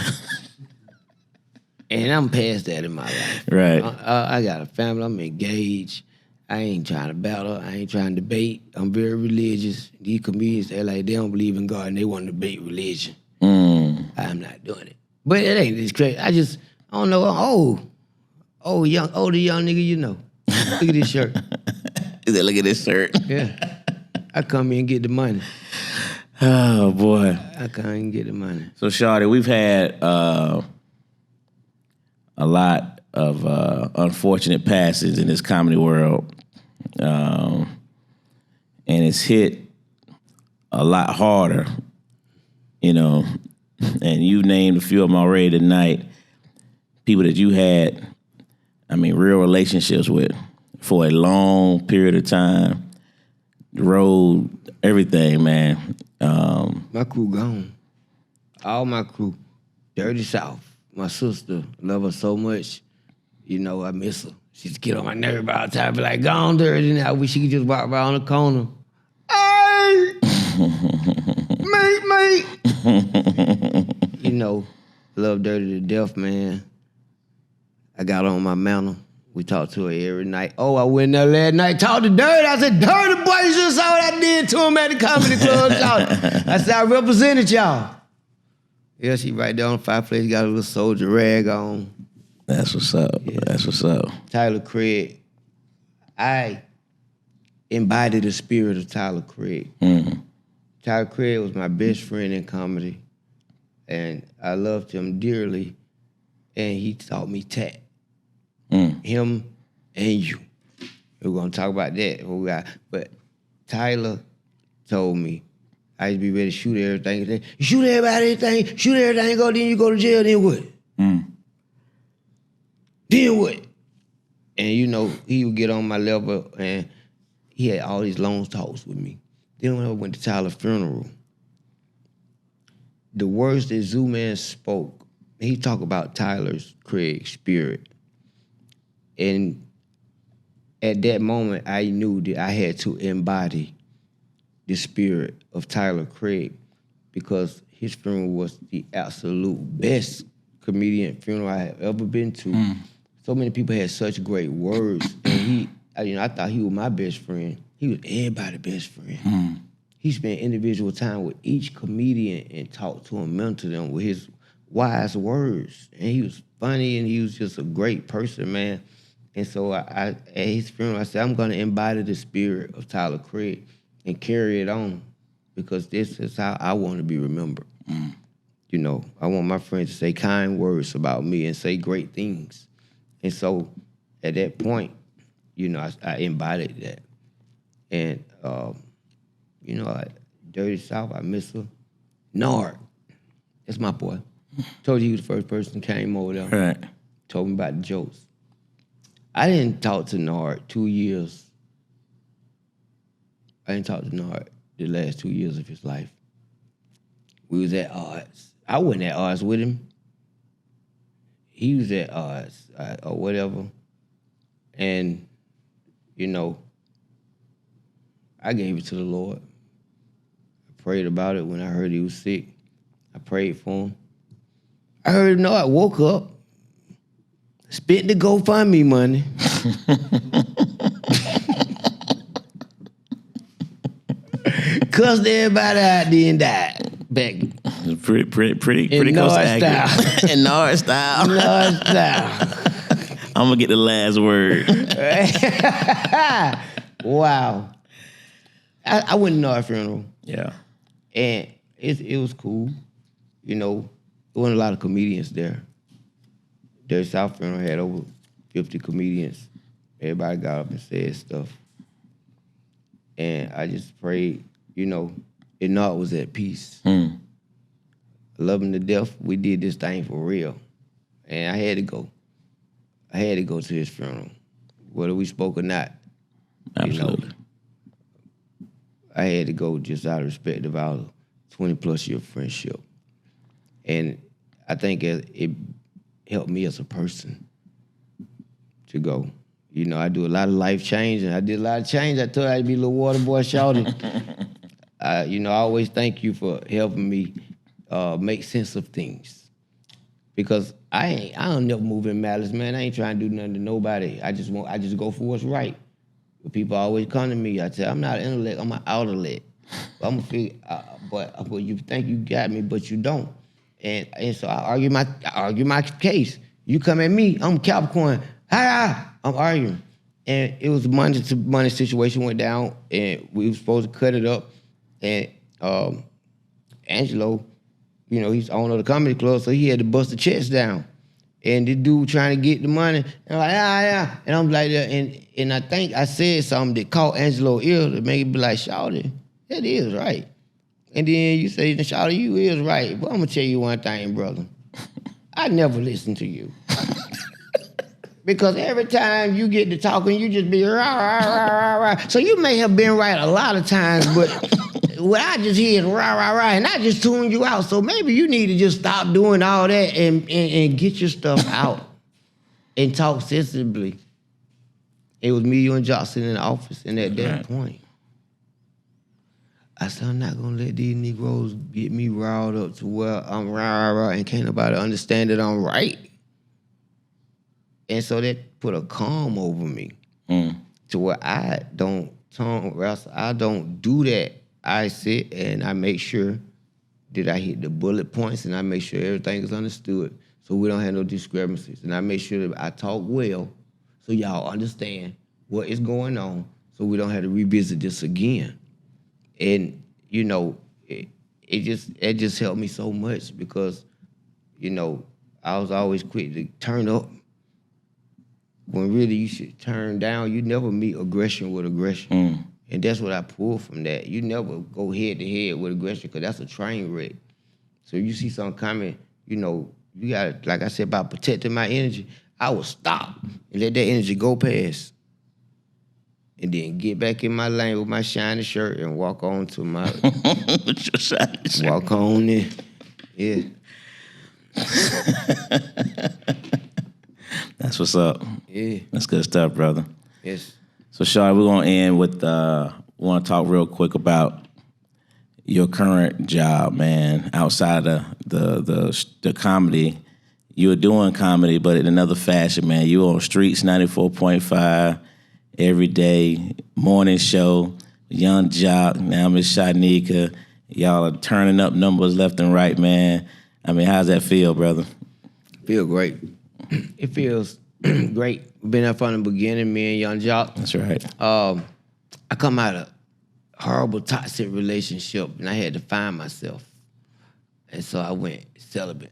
And I'm past that in my life. Right. I got a family, I'm engaged. I ain't trying to battle. I ain't trying to debate. I'm very religious. These comedians, they don't believe in God and they want to debate religion. I'm not doing it. But it ain't this crazy. I don't know. I'm old. Older young nigga, you know. Look at this shirt. He said, look at this shirt. Yeah. I come in and get the money. Oh, boy. I come in and get the money. So, Shawty, we've had a lot of unfortunate passes in this comedy world. And it's hit a lot harder, and you named a few of them already tonight, people that you had, real relationships with for a long period of time, the road, everything, man. My crew gone. All my crew. Dirty South. My sister, love her so much. I miss her. She just get on my nerve all the time. Be like, gone dirty now. I wish she could just walk around the corner. Hey! mate. Love Dirty to death, man. I got on my mantle. We talked to her every night. Oh, I went there last night, talked to Dirty. I said, Dirty boy, you just saw what I did to him at the comedy club. I said, I represented y'all. Yeah, she right there on the fireplace, got a little soldier rag on. That's what's up. Yeah. That's what's up. Tyler Craig. I embodied the spirit of Tyler Craig. Tyler Craig was my best friend in comedy, and I loved him dearly, and he taught me tact. Him and you. We're going to talk about that. But Tyler told me, I used to be ready to shoot everything. You shoot everybody, everything, shoot everything, then you go to jail, then what? Then what? And he would get on my level and he had all these long talks with me. Then when I went to Tyler's funeral, the words that Zoo Man spoke, he talked about Tyler's Craig spirit. And at that moment, I knew that I had to embody the spirit of Tyler Craig because his funeral was the absolute best comedian funeral I have ever been to. So many people had such great words, and I thought he was my best friend. He was everybody's best friend. He spent individual time with each comedian and talked to them, mentored them with his wise words. And he was funny, and he was just a great person, man. And so at his funeral, I said, I'm going to embody the spirit of Tyler Craig and carry it on because this is how I want to be remembered. You know, I want my friends to say kind words about me and say great things. And so at that point, you know, I embodied that. And, you know, Dirty South, I miss her. Nard, that's my boy. Told you he was the first person who came over there. Right. Told me about the jokes. I didn't talk to Nard 2 years. I didn't talk to Nard the last 2 years of his life. We was at odds. I wasn't at odds with him. He was at odds or whatever. And, you know, I gave it to the Lord. I prayed about it when I heard he was sick. I prayed for him. I heard I woke up, spent the GoFundMe money. Cussed everybody out there and died. Back. Pretty close to accurate. In Nard style. Nard style. I'm gonna get the last word. Wow. I went to Nard's funeral. Yeah. And it was cool. You know, there wasn't a lot of comedians there. Their South funeral had over 50 comedians. Everybody got up and said stuff. And I just prayed, you know, and Nard was at peace. I love him to death. We did this thing for real. And I had to go. I had to go to his funeral, whether we spoke or not. Absolutely. You know, I had to go just out of respect of our 20-plus year friendship. And I think it helped me as a person to go. You know, I do a lot of life change, and I did a lot of change. I told you I'd be a little water boy Shawty. You know, I always thank you for helping me make sense of things. Because I don't never move in malice, man. I ain't trying to do nothing to nobody. I just go for what's right. But people always come to me. I say, I'm not an intellect, I'm an outlet. I'm gonna figure, but you think you got me, but you don't. And so I argue my case. You come at me, I'm Capricorn. I'm arguing. And it was a money situation went down, and we were supposed to cut it up. And Angelo, you know, he's owner of the comedy club, so he had to bust the checks down. And the dude trying to get the money, and I'm like, yeah. And I'm like, and I think I said something that caught Angelo ear to make it be like, Shawty, that is right. And then you say, Shawty, you is right. But I'm gonna tell you one thing, brother. I never listen to you. Because every time you get to talking, you just be rah, rah, rah, rah, rah. So you may have been right a lot of times, but what I just hear is rah, rah, rah, and I just tune you out. So maybe you need to just stop doing all that and get your stuff out and talk sensibly. It was me, you, and Jock sitting in the office, and at that point, I said, I'm not gonna let these Negroes get me riled up to where I'm rah, rah, rah, and can't nobody understand that I'm right. And so that put a calm over me to where I don't do that. I sit and I make sure that I hit the bullet points, and I make sure everything is understood so we don't have no discrepancies. And I make sure that I talk well so y'all understand what is going on so we don't have to revisit this again. And, you know, it just helped me so much because, you know, I was always quick to turn up when really you should turn down. You never meet aggression with aggression. And that's what I pulled from that. You never go head to head with aggression because that's a train wreck. So you see something coming, you know, you got to, like I said about protecting my energy, I would stop and let that energy go past. And then get back in my lane with my shiny shirt and walk on to my... With your shiny shirt. Walk on in. Yeah. That's what's up. Yeah. That's good stuff, brother. Yes. So, Shawty, we're going to end with, want to talk real quick about your current job, man. Outside of the comedy, you were doing comedy, but in another fashion, man. You were on Streetz 94.5 every day, morning show, Young Jock, now Miss Shanika. Y'all are turning up numbers left and right, man. I mean, how's that feel, brother? Feel great. It feels great. Been there from the beginning, me and Young Jock. That's right. I come out of a horrible, toxic relationship, and I had to find myself. And so I went celibate.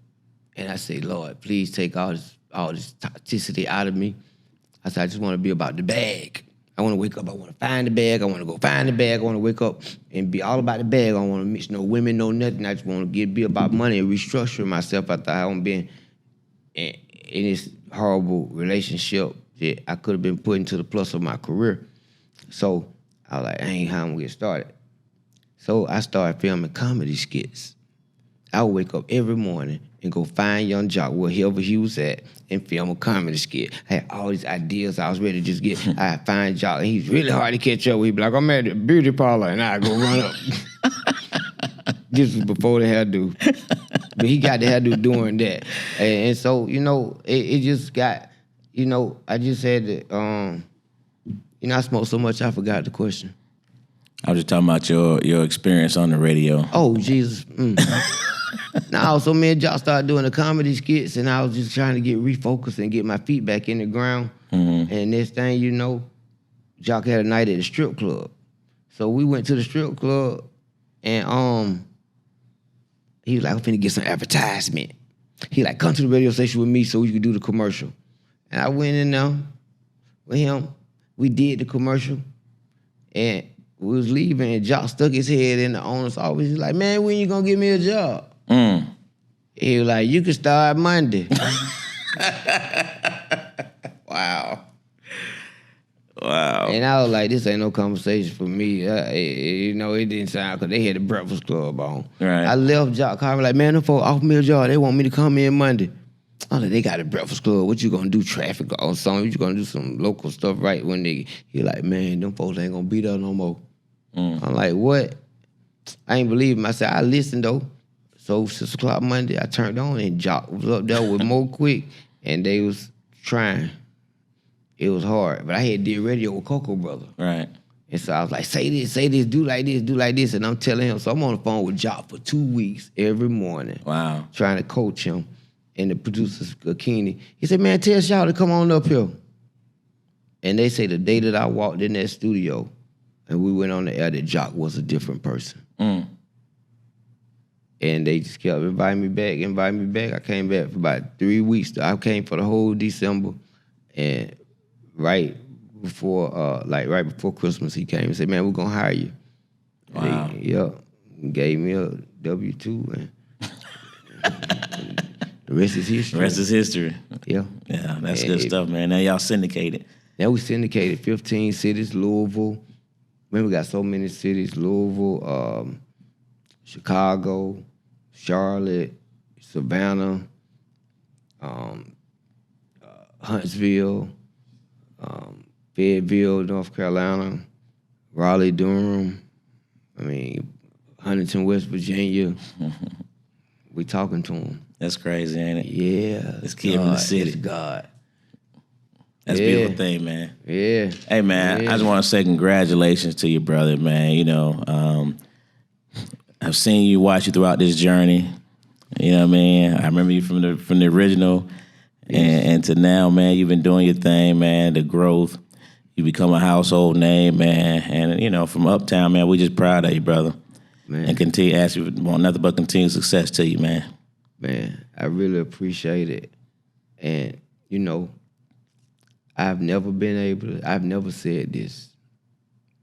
And I said, Lord, please take all this toxicity out of me. I said, I just want to be about the bag. I want to wake up, I want to find the bag, I want to go find the bag, I want to wake up and be all about the bag. I don't want to mix no women, no nothing. I just want to be about money and restructure myself after I haven't been in this horrible relationship that I could have been put into the plus of my career. So I was like, I ain't how I'm going to get started. So I started filming comedy skits. I would wake up every morning and go find young Jock wherever he was at and film a comedy skit. I had all these ideas I was ready to just get. I'd find Jock, and he's really hard to catch up with. He'd be like, I'm at the beauty parlor, and I'd go run up. This was before the hairdo. But he got the hairdo doing that. And so, you know, it just got, you know, I just had to, you know, I smoked so much I forgot the question. I was just talking about your experience on the radio. Oh, Jesus. No, so me and Jock started doing the comedy skits, and I was just trying to get refocused and get my feet back in the ground. Mm-hmm. And next thing you know, Jock had a night at the strip club. So we went to the strip club, and he was like, I'm finna get some advertisement. He like, come to the radio station with me so we could do the commercial. And I went in there with him. We did the commercial, and we was leaving, and Jock stuck his head in the owner's office. He's like, man, when you gonna give me a job? He was like, you can start Monday. Wow. And I was like, this ain't no conversation for me. You know, it didn't sound, because they had the Breakfast Club on. Right. I left Jock car, like, man, them folks offered me a job. They want me to come in Monday. I was like, they got a Breakfast Club. What you gonna do, traffic or something? What you gonna do some local stuff right when he like, man, them folks ain't gonna be there no more. I'm like, what? I ain't believe him. I said, I listened though. So 6 o'clock Monday, I turned on, and Jock was up there with Mo Quick, and they was trying. It was hard, but I had did radio with Coco Brother. Right. And so I was like, say this, do like this. And I'm telling him, so I'm on the phone with Jock for 2 weeks every morning. Wow. Trying to coach him. And the producer, Keeney, he said, man, tell Shawty to come on up here. And they say the day that I walked in that studio and we went on the air, that Jock was a different person. And they just kept inviting me back. I came back for about 3 weeks. I came for the whole December. And right before Christmas, he came and said, man, we're going to hire you. Wow. They, gave me a W-2, and the rest is history. The rest is history. Yeah. Yeah, that's good stuff, man. Now y'all syndicated. Now we syndicated 15 cities, Louisville. Man, we got so many cities, Louisville, Chicago, Charlotte, Savannah, Huntsville, Fayetteville, North Carolina, Raleigh, Durham, Huntington, West Virginia. We talking to them. That's crazy, ain't it? Yeah. This kid from the city. It's God. That's a beautiful thing, man. Yeah. Hey, man, I just want to say congratulations to your brother, man. You know, I've seen you, watch you throughout this journey. You know what I mean? I remember you from the original, and to now, man, you've been doing your thing, man. The growth, you become a household name, man. And you know, from Uptown, man, we just proud of you, brother. Man. And continue ask you want nothing but continued success to you, man. Man, I really appreciate it. And you know, I've never said this,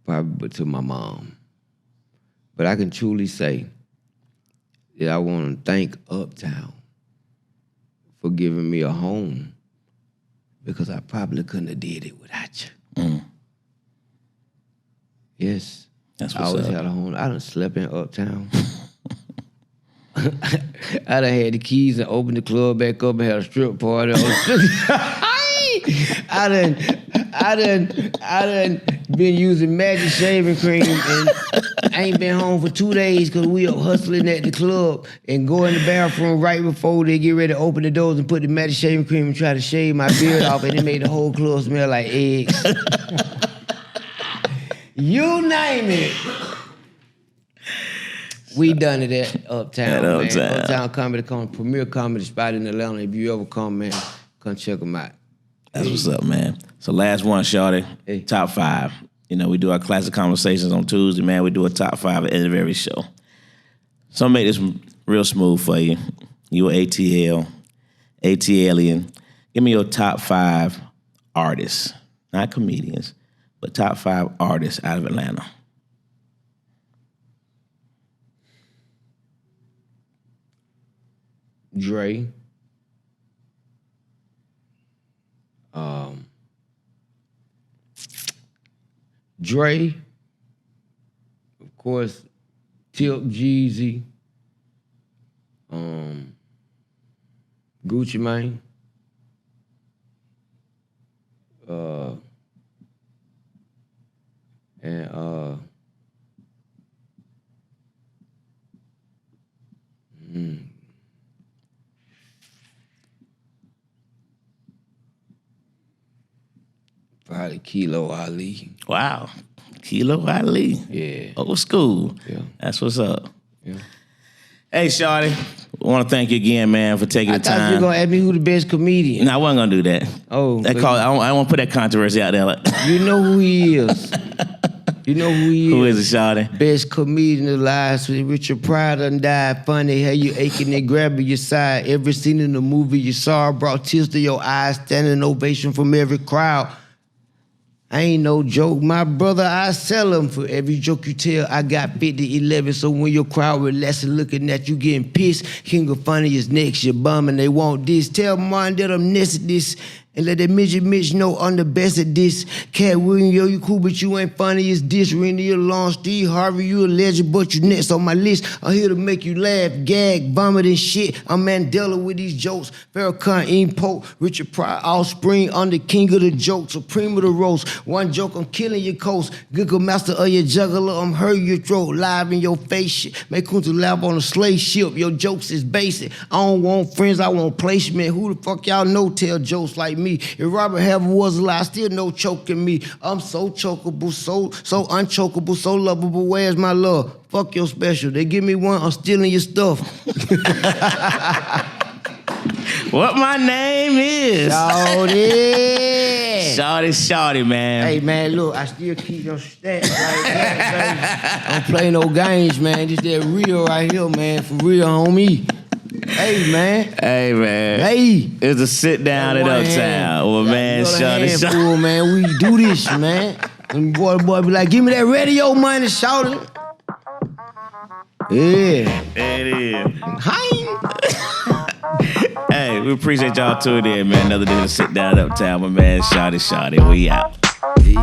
probably to my mom. But I can truly say that I want to thank Uptown for giving me a home, because I probably couldn't have did it without you. Yes. That's I what's always up. had a home. I done slept in Uptown. I done had the keys and opened the club back up and had a strip party. I done been using magic shaving cream, and I ain't been home for 2 days because we up hustling at the club and go in the bathroom right before they get ready to open the doors and put the magic shaving cream and try to shave my beard off, and it made the whole club smell like eggs. You name it. We done it at Uptown, man. Uptown Comedy, premier comedy spot in Atlanta. If you ever come, man, come check them out. That's what's up, man. So last one, Shawty. Hey. Top 5. You know, we do our classic conversations on Tuesday, man. We do a top 5 at the end of every show. So make this real smooth for you. You an ATLian. Give me your top 5 artists, not comedians, but top 5 artists out of Atlanta. Dre. Dre. Of course, Tip, Jeezy. Gucci Mane. Probably Kilo Ali. Wow. Kilo Ali. Yeah. Old school. Yeah. That's what's up. Yeah. Hey, Shawty, I want to thank you again, man, for taking I the thought time. you were going to ask me who the best comedian. No, I wasn't going to do that. Oh. I don't want to put that controversy out there. You know who he is. You know who he is. Who is it, Shawty? Best comedian alive. So Richard Pryor done died. Funny how you aching and grabbing your side. Every scene in the movie you saw brought tears to your eyes. Standing ovation from every crowd. I ain't no joke. My brother, I sell him. For every joke you tell, I got 50-11. So when your crowd relaxing, looking at you getting pissed, King of Funny is next. You're bumming, they want this. Tell mine that I'm next at this. And let that midget Mitch know I'm the best at this. Cat William, yo, you cool, but you ain't funny as this. Randy along, Steve Harvey, you a legend, but you next on my list. I'm here to make you laugh, gag, vomit and shit. I'm Mandela with these jokes. Farrakhan, Ian Pope, Richard Pryor, Offspring, I'm the king of the jokes, supreme of the roast. One joke, I'm killing your coast. Giggle master of your juggler, I'm hurting your throat. Live in your face shit. Make Kunta laugh on a slave ship. Your jokes is basic. I don't want friends, I want placement. Who the fuck y'all know tell jokes like me? If Robert Halver was alive, still no choking me. I'm so chokeable, so unchokeable, so lovable. Where's my love? Fuck your special. They give me one, I'm stealing your stuff. What my name is? Shawty. Shawty Shawty, man. Hey, man, look, I still keep your stats like that, baby. I don't play no games, man. This that real right here, man. For real, homie. Hey, man. Hey, man. Hey. It's a sit down at Uptown. Well, man, Shawty Shawty. Man, we do this, man. And boy be like, give me that radio money, Shawty. Yeah. There it is. Hi. Hey, we appreciate y'all tuning in, man. Another day to sit down at Uptown. My man, Shawty Shawty. We out. Hey.